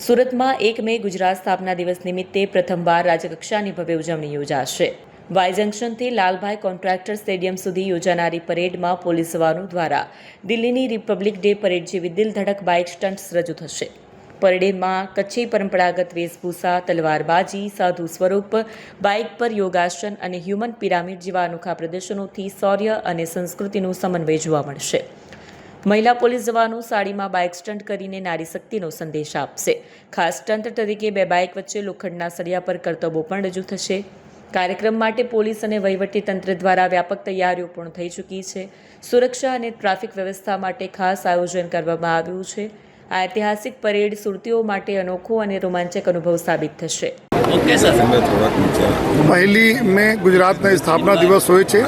સુરતમાં 1 મે ગુજરાત સ્થાપના દિવસ નિમિત્તે પ્રથમવાર રાજ્યકક્ષાની ભવ્ય ઉજવણી યોજાશે। વાય જંકશનથી લાલભાઈ કોન્ટ્રાક્ટર સ્ટેડિયમ સુધી યોજાનારી પરેડમાં પોલીસ જવાનો દ્વારા દિલ્હીની રિપબ્લિક ડે પરેડ જેવી દિલધડક બાઇક સ્ટન્ટ્સ રજૂ થશે। પરેડમાં કચ્છી પરંપરાગત વેશભૂષા, તલવારબાજી, સાધુ સ્વરૂપ, બાઇક પર યોગાસન અને હ્યુમન પિરામિડ જેવા અનોખા પ્રદર્શનોથી શૌર્ય અને સંસ્કૃતિનું સમન્વય જોવા મળશે। મહિલા પોલીસ જવાનો સાડીમાં બાઇક સ્ટન્ટ કરીને નારી શક્તિનો સંદેશ આપશે। ખાસ સ્ટન્ટ તરીકે 2 બાઇક વચ્ચે લોખંડના સળિયા પર કરતબો પણ રજૂ થશે। કાર્યક્રમ માટે પોલીસ અને વહીવટી તંત્ર દ્વારા વ્યાપક તૈયારીઓ પૂર્ણ થઈ ચૂકી છે। સુરક્ષા અને ટ્રાફિક વ્યવસ્થા માટે ખાસ આયોજન કરવામાં આવ્યું છે। આ ઐતિહાસિક પરેડ સુરતીઓ માટે અનોખો અને રોમાંચક અનુભવ સાબિત થશે। પહેલી મે ગુજરાતના સ્થાપના દિવસ હોય છે।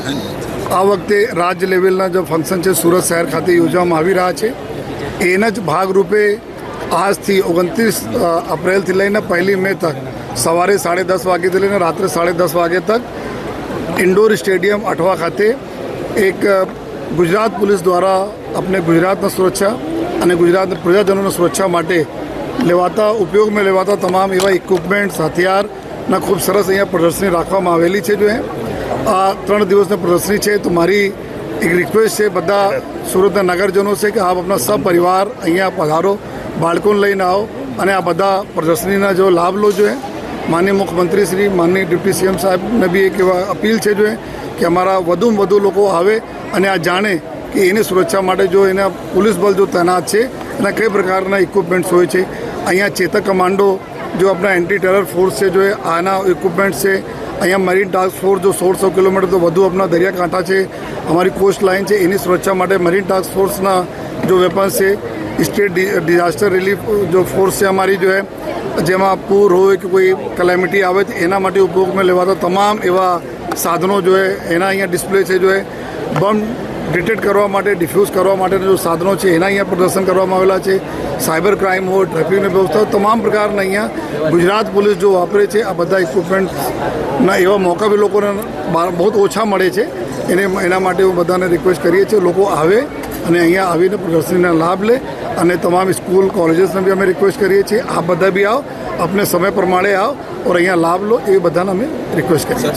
આ વખતે રાજ્ય લેવલના જે ફંક્શન છે સુરત શહેર ખાતે યોજવામાં આવી રહ્યા છે। એના જ ભાગરૂપે આજથી 29 એપ્રિલથી લઈને 1 મે તક સવારે 10:30 વાગ્યાથી લઈને રાત્રે 10:30 વાગ્યા તક ઇન્ડોર સ્ટેડિયમ અઠવા ખાતે એક ગુજરાત પોલીસ દ્વારા આપણે ગુજરાતના સુરક્ષા અને ગુજરાતના પ્રજાજનોની સુરક્ષા માટે લેવાતા ઉપયોગમાં લેવાતા તમામ એવા ઇક્વિપમેન્ટ્સ, હથિયારના ખૂબ સરસ અહીંયા પ્રદર્શની રાખવામાં આવેલી છે। જો આ 3 દિવસની પ્રદર્શની છે તો મારી એક રિક્વેસ્ટ છે બધા સુરતના નગરજનો છે કે આપ આપના સપરિવાર અહીંયા પધારો, બાળકોને લઈને આવો અને આ બધા પ્રદર્શનીના જો લાભ લો। જોઈએ માનનીય મુખ્યમંત્રી શ્રી, માનનીય ડિપ્ટી સીએમ સાહેબને બી એક એવા અપીલ છે જોઈએ કે અમારા વધુમાં વધુ લોકો આવે અને આ જાણે કે એની સુરક્ષા માટે જો એના પોલીસ બળ જો તૈનાત છે એના કઈ પ્રકારના ઇક્વિપમેન્ટ્સ હોય છે। અહીંયા ચેતક કમાન્ડો જો આપણા એન્ટી ટેરર ફોર્સ છે જો આના ઇક્વિપમેન્ટ્સ છે। અહીંયા મરીન ટાસ્ક ફોર્સ જો 1600 કિલોમીટર તો વધુ આપણા દરિયાકાંઠા છે, અમારી કોસ્ટ લાઇન છે, એની સુરક્ષા માટે મરીન ટાસ્ક ફોર્સના જો વેપન્સ છે। સ્ટેટ ડિઝાસ્ટર રિલીફ જો ફોર્સ છે અમારી જો જેમાં પૂર હોય કે કોઈ કેલેમિટી આવે તો એના માટે ઉપયોગમાં લેવાતા તમામ એવા સાધનો જો એના અહીંયા ડિસ્પ્લે છે। જો બમ ડિટેક્ટ કરવા માટે, ડિફ્યુઝ કરવા માટેના જો સાધનો છે એના અહીંયા પ્રદર્શન કરવામાં આવેલા છે। સાયબર ક્રાઇમ હોય, ટ્રાફિકની વ્યવસ્થા, તમામ પ્રકારના અહીંયા ગુજરાત પોલીસ જો વાપરે છે આ બધા ઇક્વિપમેન્ટના એવા મોકા બી લોકોને બહુ ઓછા મળે છે। એના માટે હું બધાને રિક્વેસ્ટ કરીએ છીએ લોકો આવે અને અહીંયા આવીને પ્રદર્શનીના લાભ લે અને તમામ સ્કૂલ કોલેજીસને બી અમે રિક્વેસ્ટ કરીએ છીએ આ બધા બી આવો, આપણે સમય પ્રમાણે આવો और અહીંયા લાભ લો એ બધાને અમે રિક્વેસ્ટ કરીએ છીએ।